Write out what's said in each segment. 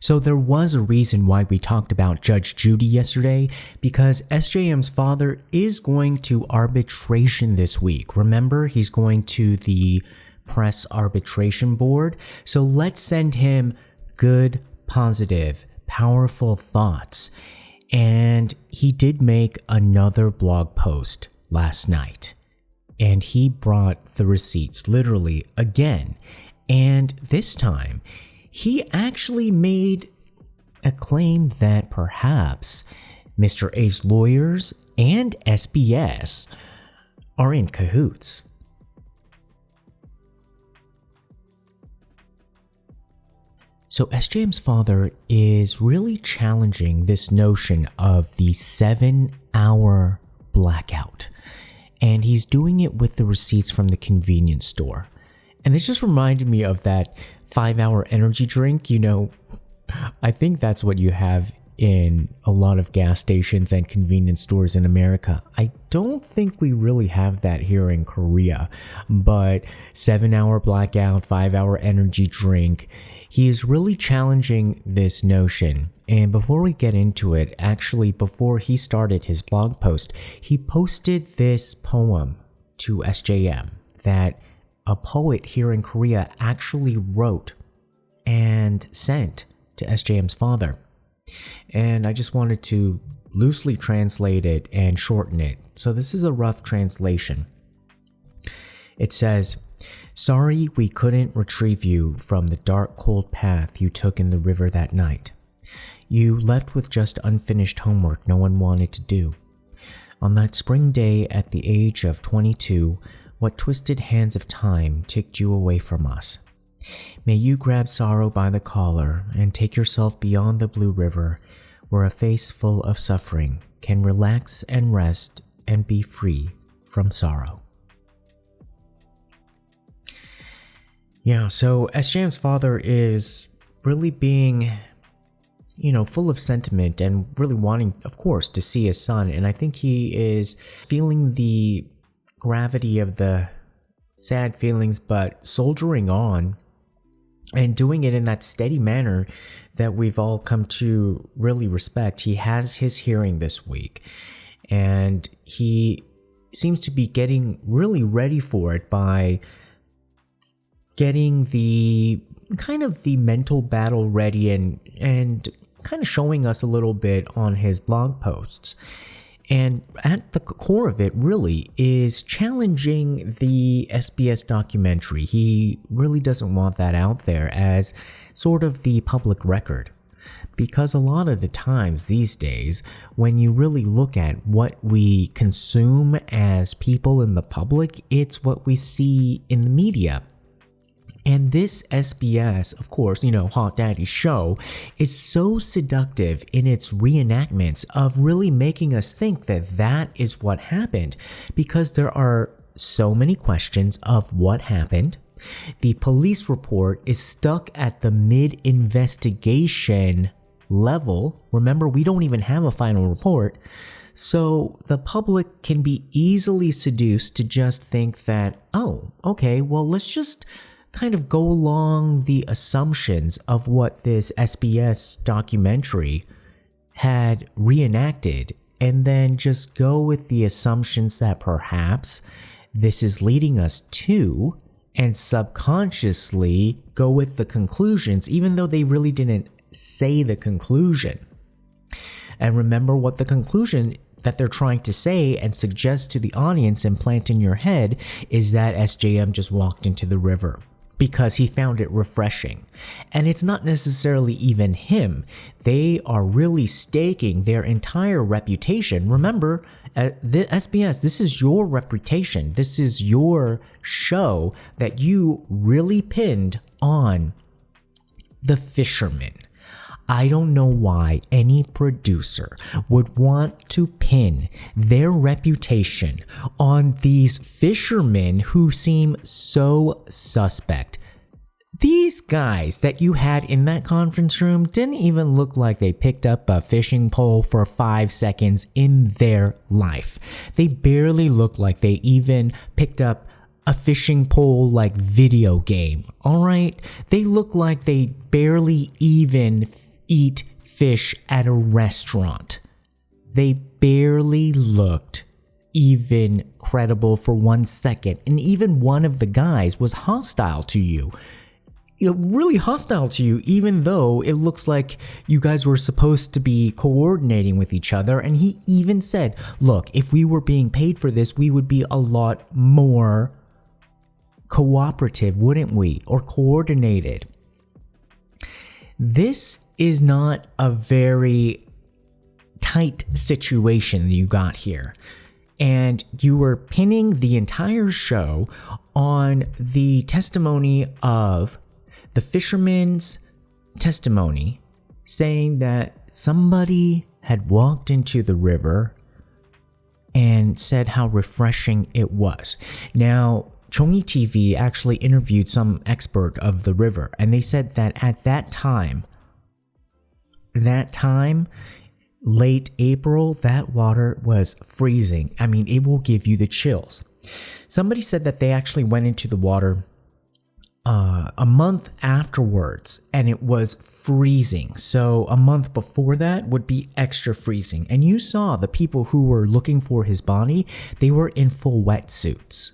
So there was a reason why we talked about Judge Judy yesterday, because SJM's father is going to arbitration this week. Remember, he's going to the Press Arbitration Board. So let's send him good, positive, powerful thoughts. And he did make another blog post last night. And he brought the receipts literally again. And this time, he actually made a claim that perhaps Mr. A's lawyers and SBS are in cahoots. So SJM's father is really challenging this notion of the 7-hour blackout. And he's doing it with the receipts from the convenience store. And this just reminded me of that 5-hour energy drink. You know, I think that's what you have in a lot of gas stations and convenience stores in America. I don't think we really have that here in Korea, but 7-hour blackout, 5-hour energy drink. He is really challenging this notion. And before we get into it, actually, before he started his blog post, he posted this poem to SJM that a poet here in Korea actually wrote and sent to SJM's father. And I just wanted to loosely translate it and shorten it. So this is a rough translation. It says, "Sorry we couldn't retrieve you from the dark, cold path you took in the river that night. You left with just unfinished homework no one wanted to do. On that spring day at the age of 22, what twisted hands of time ticked you away from us. May you grab sorrow by the collar and take yourself beyond the blue river, where a face full of suffering can relax and rest and be free from sorrow." Yeah, so SJM's father is really being, full of sentiment and really wanting, of course, to see his son. And I think he is feeling the gravity of the sad feelings, but soldiering on and doing it in that steady manner that we've all come to really respect. He has his hearing this week, and he seems to be getting really ready for it by getting the kind of the mental battle ready and kind of showing us a little bit on his blog posts. And at the core of it really is challenging the SBS documentary. He really doesn't want that out there as sort of the public record. Because a lot of the times these days, when you really look at what we consume as people in the public, it's what we see in the media. And this SBS, of course, Hot Daddy show, is so seductive in its reenactments of really making us think that that is what happened, because there are so many questions of what happened. The police report is stuck at the mid-investigation level. Remember, we don't even have a final report. So the public can be easily seduced to just think that, oh, okay, well, let's just kind of go along the assumptions of what this SBS documentary had reenacted, and then just go with the assumptions that perhaps this is leading us to, and subconsciously go with the conclusions, even though they really didn't say the conclusion. And remember what the conclusion that they're trying to say and suggest to the audience and plant in your head is that SJM just walked into the river because he found it refreshing. And it's not necessarily even him. They are really staking their entire reputation. Remember, the SBS, this is your reputation. This is your show that you really pinned on the fisherman. I don't know why any producer would want to pin their reputation on these fishermen who seem so suspect. These guys that you had in that conference room didn't even look like they picked up a fishing pole for 5 seconds in their life. They barely looked like they even picked up a fishing pole video game, alright? They look like they barely even eat fish at a restaurant. They barely looked even credible for 1 second. And even one of the guys was hostile to you. Really hostile to you, even though it looks like you guys were supposed to be coordinating with each other. And he even said, look, if we were being paid for this, we would be a lot more cooperative, wouldn't we? Or coordinated. This is not a very tight situation you got here. And you were pinning the entire show on the testimony of the fisherman's testimony, saying that somebody had walked into the river and said how refreshing it was. Now, Chongi TV actually interviewed some expert of the river, and they said that at that time, late April, that water was freezing. I mean, it will give you the chills. Somebody said that they actually went into the water a month afterwards, and it was freezing. So a month before that would be extra freezing. And you saw the people who were looking for his body, they were in full wetsuits.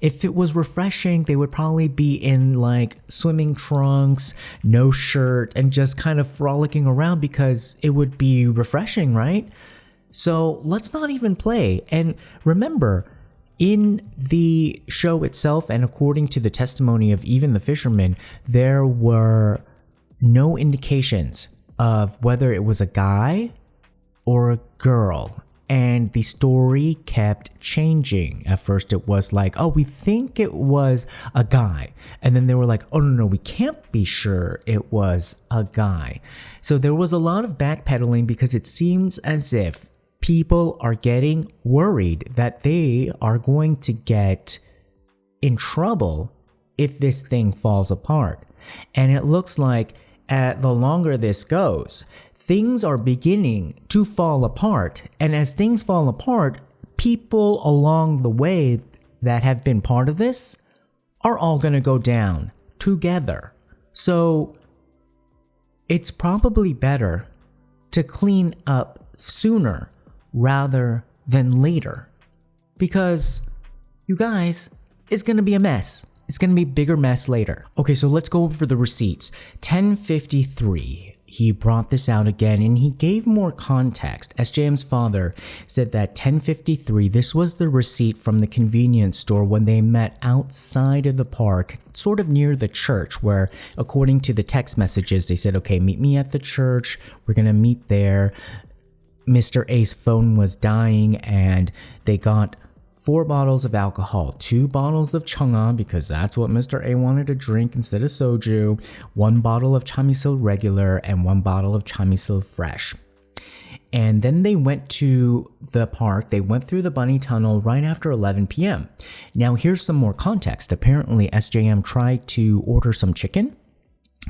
If it was refreshing, they would probably be in like swimming trunks, no shirt, and just kind of frolicking around because it would be refreshing, right? So let's not even play. And remember, in the show itself, and according to the testimony of even the fishermen, there were no indications of whether it was a guy or a girl. And the story kept changing. At first it was like, oh, we think it was a guy. And then they were like, oh, no, we can't be sure it was a guy. So there was a lot of backpedaling because it seems as if people are getting worried that they are going to get in trouble if this thing falls apart. And it looks like the longer this goes, things are beginning to fall apart. And as things fall apart, people along the way that have been part of this are all going to go down together. So it's probably better to clean up sooner rather than later. Because, you guys, it's going to be a mess. It's going to be a bigger mess later. Okay, so let's go over the receipts. 1053. He brought this out again and he gave more context. SJM's father said that 1053, this was the receipt from the convenience store when they met outside of the park, sort of near the church, where according to the text messages, they said, okay, meet me at the church. We're going to meet there. Mr. A's phone was dying and they got 4 bottles of alcohol, 2 bottles of chang'an because that's what Mr. A wanted to drink instead of soju, 1 bottle of chamisil regular, and 1 bottle of chamisil fresh. And then they went to the park. They went through the bunny tunnel right after 11 p.m. Now here's some more context. Apparently SJM tried to order some chicken,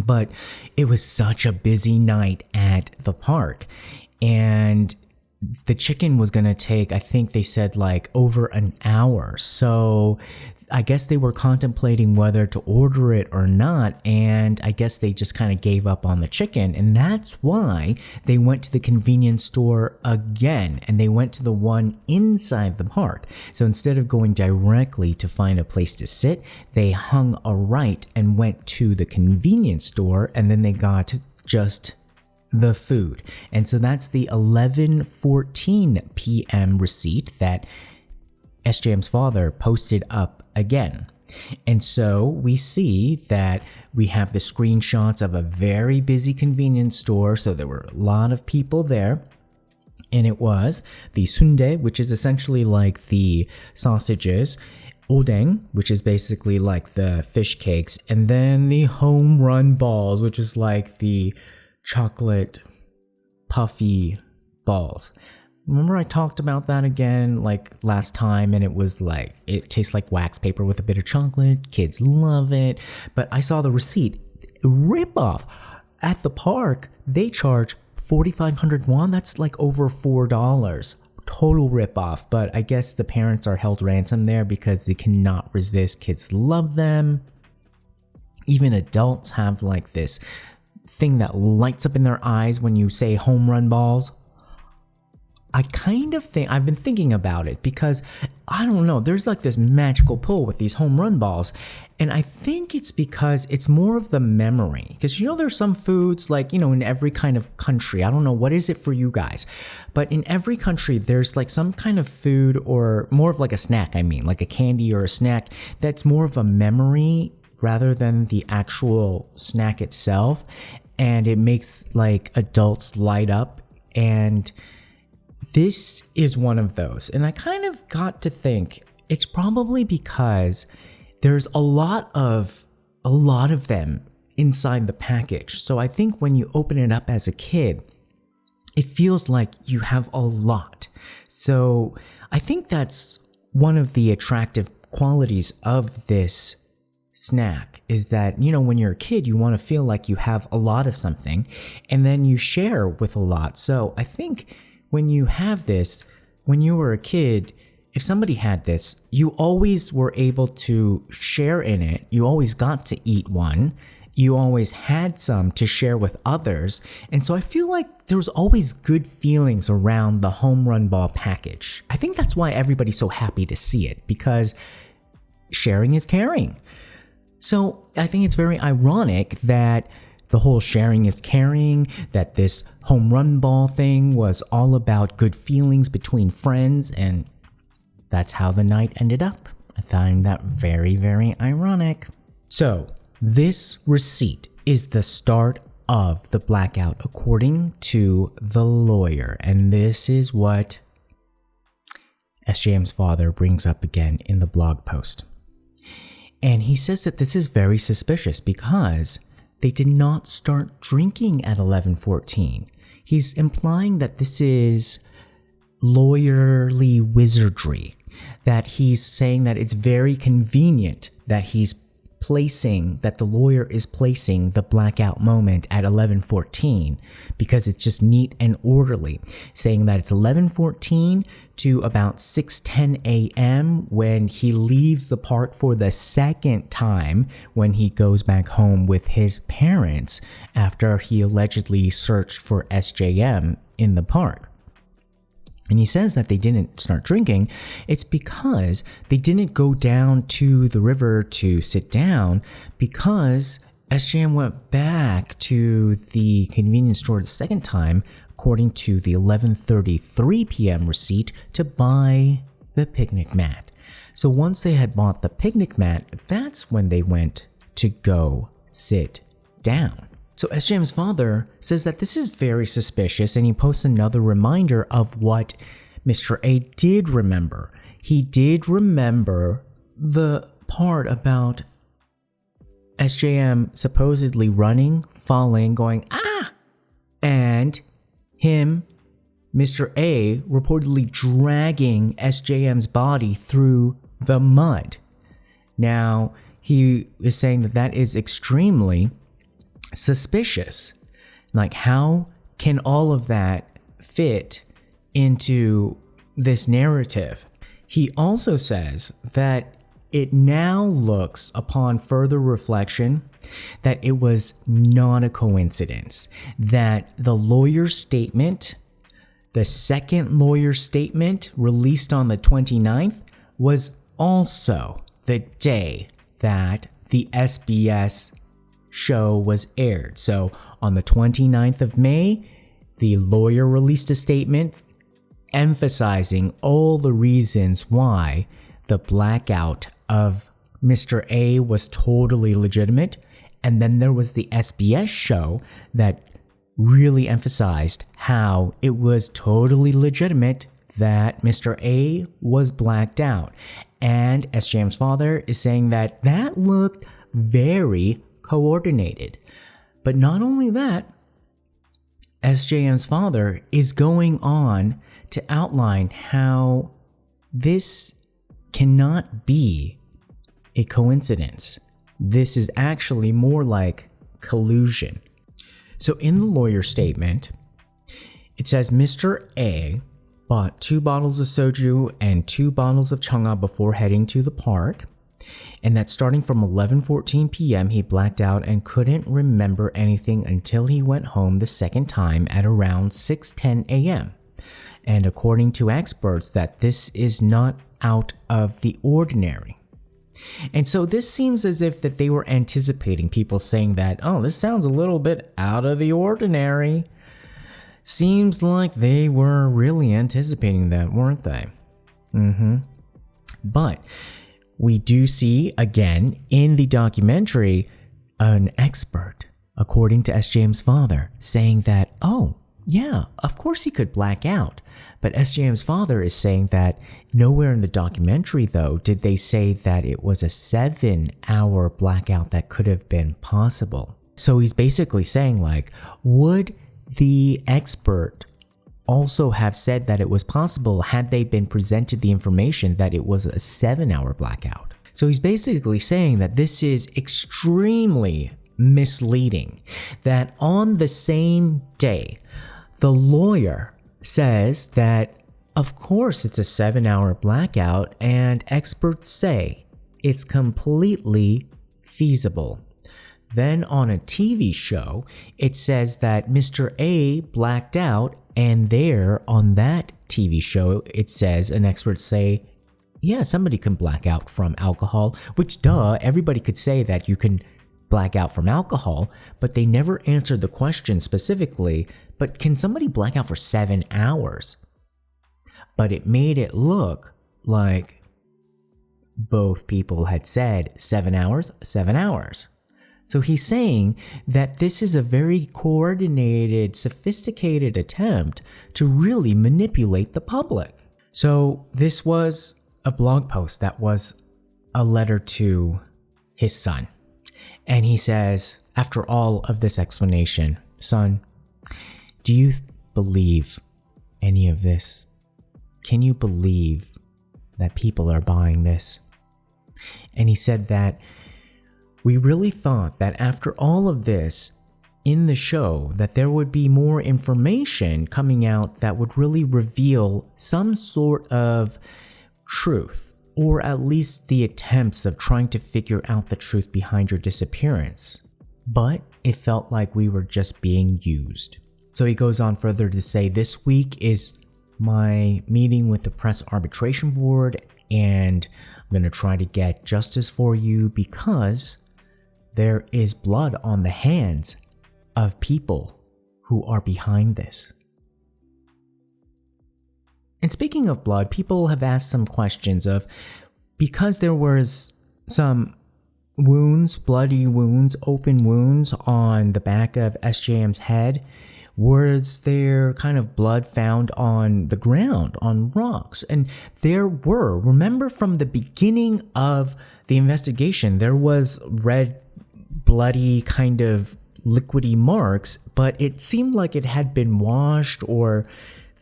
but it was such a busy night at the park. And the chicken was going to take, I think they said like over an hour. So I guess they were contemplating whether to order it or not. And I guess they just kind of gave up on the chicken. And that's why they went to the convenience store again. And they went to the one inside the park. So instead of going directly to find a place to sit, they hung a right and went to the convenience store. And then they got just the food. And so that's the 11:14 p.m. receipt that SJM's father posted up again. And so we see that we have the screenshots of a very busy convenience store. So there were a lot of people there. And it was the sundae, which is essentially like the sausages, odeng, which is basically like the fish cakes, and then the home run balls, which is like the chocolate puffy balls. Remember I talked about that again like last time, and it was like, it tastes like wax paper with a bit of chocolate. Kids love it. But I saw the receipt. Rip off. At the park, they charge 4,500 won. That's like over $4. Total rip off. But I guess the parents are held ransom there because they cannot resist. Kids love them. Even adults have like this thing that lights up in their eyes when you say home run balls? I kind of think, I've been thinking about it because, I don't know, there's like this magical pull with these home run balls. And I think it's because it's more of the memory. Because there's some foods like, in every kind of country, I don't know, what is it for you guys? But in every country, there's like some kind of food or more of like a snack, like a candy or a snack that's more of a memory rather than the actual snack itself. And it makes like adults light up, and this is one of those. And I kind of got to think it's probably because there's a lot of them inside the package. So I think when you open it up as a kid, it feels like you have a lot. So I think that's one of the attractive qualities of this snack, is that, when you're a kid, you want to feel like you have a lot of something, and then you share with a lot. So I think when you have this, when you were a kid, if somebody had this, you always were able to share in it. You always got to eat one. You always had some to share with others. And so I feel like there was always good feelings around the home run ball package. I think that's why everybody's so happy to see it, because sharing is caring. So I think it's very ironic that the whole sharing is caring, that this home run ball thing was all about good feelings between friends, and that's how the night ended up. I find that very, very ironic. So, this receipt is the start of the blackout, according to the lawyer, and this is what SJM's father brings up again in the blog post. And he says that this is very suspicious because they did not start drinking at 11:14. He's implying that this is lawyerly wizardry, that he's saying that it's very convenient that the lawyer is placing the blackout moment at 11:14 because it's just neat and orderly, saying that it's 11:14 to about 6:10 a.m. when he leaves the park for the second time, when he goes back home with his parents after he allegedly searched for SJM in the park. And he says that they didn't start drinking. It's because they didn't go down to the river to sit down, because SJM went back to the convenience store the second time, according to the 11:33 p.m. receipt, to buy the picnic mat. So once they had bought the picnic mat, that's when they went to go sit down. So SJM's father says that this is very suspicious, and he posts another reminder of what Mr. A did remember. He did remember the part about SJM supposedly running, falling, going, ah! And him, Mr. A, reportedly dragging SJM's body through the mud. Now, he is saying that that is extremely suspicious. Like, how can all of that fit into this narrative? He also says that it now looks, upon further reflection, that it was not a coincidence, that the lawyer's statement, the second lawyer's statement released on the 29th, was also the day that the SBS show was aired. So on the 29th of May, the lawyer released a statement emphasizing all the reasons why the blackout of Mr. A was totally legitimate. And then there was the SBS show that really emphasized how it was totally legitimate that Mr. A was blacked out. And SJM's father is saying that that looked very coordinated. But not only that, SJM's father is going on to outline how this cannot be a coincidence. This is actually more like collusion. So in the lawyer statement, it says Mr. A bought 2 bottles of soju and 2 bottles of changa before heading to the park. And that starting from 11:14 p.m. he blacked out and couldn't remember anything until he went home the second time at around 6:10 a.m. And according to experts, that this is not out of the ordinary. And so this seems as if that they were anticipating people saying that, oh, this sounds a little bit out of the ordinary. Seems like they were really anticipating that, weren't they? But we do see, again, in the documentary, an expert, according to SJM's father, saying that, oh, yeah, of course he could black out. But SJM's father is saying that nowhere in the documentary, though, did they say that it was a 7-hour blackout that could have been possible. So he's basically saying, like, would the expert also have said that it was possible had they been presented the information that it was a 7-hour blackout? So he's basically saying that this is extremely misleading, that on the same day, the lawyer says that, of course, it's a 7-hour blackout, and experts say it's completely feasible. Then on a TV show, it says that Mr. A blacked out, and there on that TV show, it says, an expert say, yeah, somebody can black out from alcohol, which everybody could say that you can black out from alcohol, but they never answered the question specifically, but can somebody black out for 7 hours? But it made it look like both people had said 7 hours, 7 hours. So he's saying that this is a very coordinated, sophisticated attempt to really manipulate the public. So this was a blog post that was a letter to his son. And he says, after all of this explanation, son, do you believe any of this? Can you believe that people are buying this? And he said that we really thought that after all of this in the show, that there would be more information coming out that would really reveal some sort of truth, or at least the attempts of trying to figure out the truth behind your disappearance. But it felt like we were just being used. So he goes on further to say, this week is my meeting with the Press Arbitration Board, and I'm going to try to get justice for you because there is blood on the hands of people who are behind this. And speaking of blood, people have asked some questions of, because there was some wounds, bloody wounds, open wounds on the back of SJM's head, was there kind of blood found on the ground, on rocks? And there were. Remember from the beginning of the investigation, there was red, bloody kind of liquidy marks, but it seemed like it had been washed, or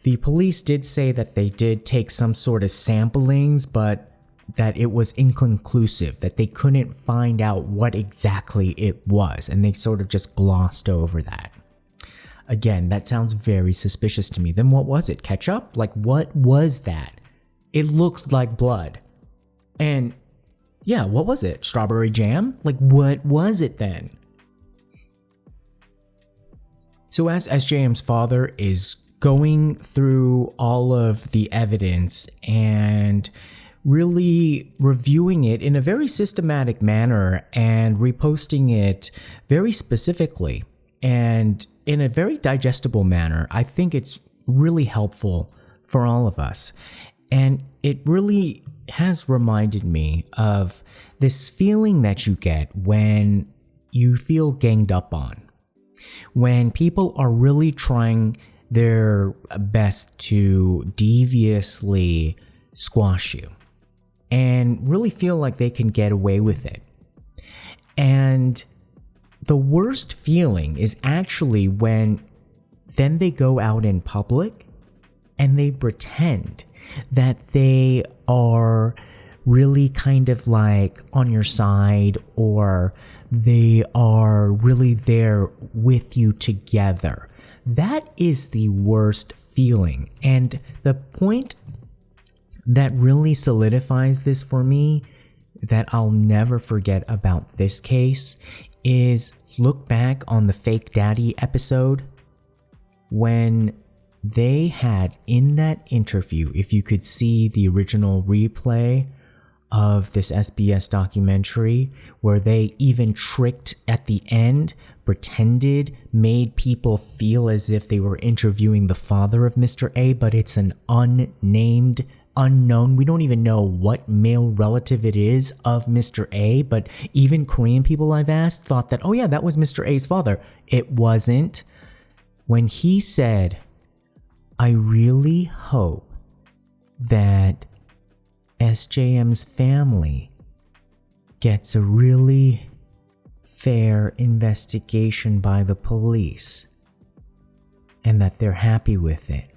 the police did say that they did take some sort of samplings, but that it was inconclusive, that they couldn't find out what exactly it was, and they sort of just glossed over that. Again, that sounds very suspicious to me. Then what was it? Ketchup? Like, what was that? It looked like blood. And yeah, what was it? Strawberry jam? Like, what was it then? So as SJM's father is going through all of the evidence and really reviewing it in a very systematic manner and reposting it very specifically and in a very digestible manner, I think it's really helpful for all of us. And it really has reminded me of this feeling that you get when you feel ganged up on. When people are really trying their best to deviously squash you and really feel like they can get away with it. And the worst feeling is actually when then they go out in public and they pretend that they are really kind of like on your side, or they are really there with you together. That is the worst feeling. And the point that really solidifies this for me that I'll never forget about this case is look back on the Fake Daddy episode when they had in that interview, if you could see the original replay of this SBS documentary, where they even tricked at the end, pretended, made people feel as if they were interviewing the father of Mr. A, but it's an unnamed, unknown. We don't even know what male relative it is of Mr. A, but even Korean people I've asked thought that, oh yeah, that was Mr. A's father. It wasn't. When he said, I really hope that SJM's family gets a really fair investigation by the police and that they're happy with it.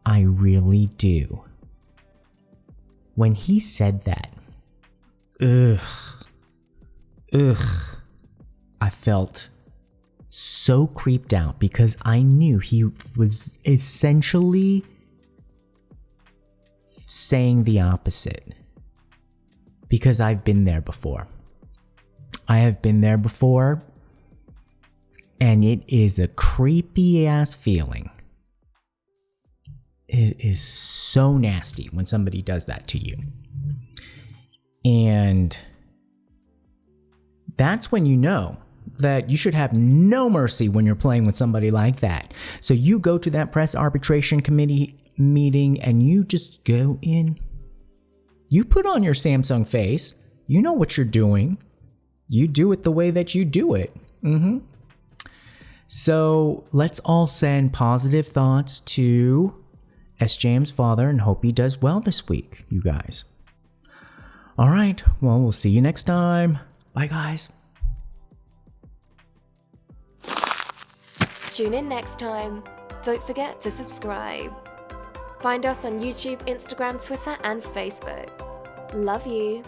I really do. When he said that, I felt so creeped out because I knew he was essentially saying the opposite, because I've been there before. I have been there before, and it is a creepy ass feeling. It is so nasty when somebody does that to you. And that's when you know that you should have no mercy when you're playing with somebody like that. So you go to that press arbitration committee meeting and you just go in. You put on your Samsung face. You know what you're doing. You do it the way that you do it. So let's all send positive thoughts to SJM's father and hope he does well this week, you guys. All right. Well, we'll see you next time. Bye, guys. Tune in next time. Don't forget to subscribe. Find us on YouTube, Instagram, Twitter, and Facebook. Love you.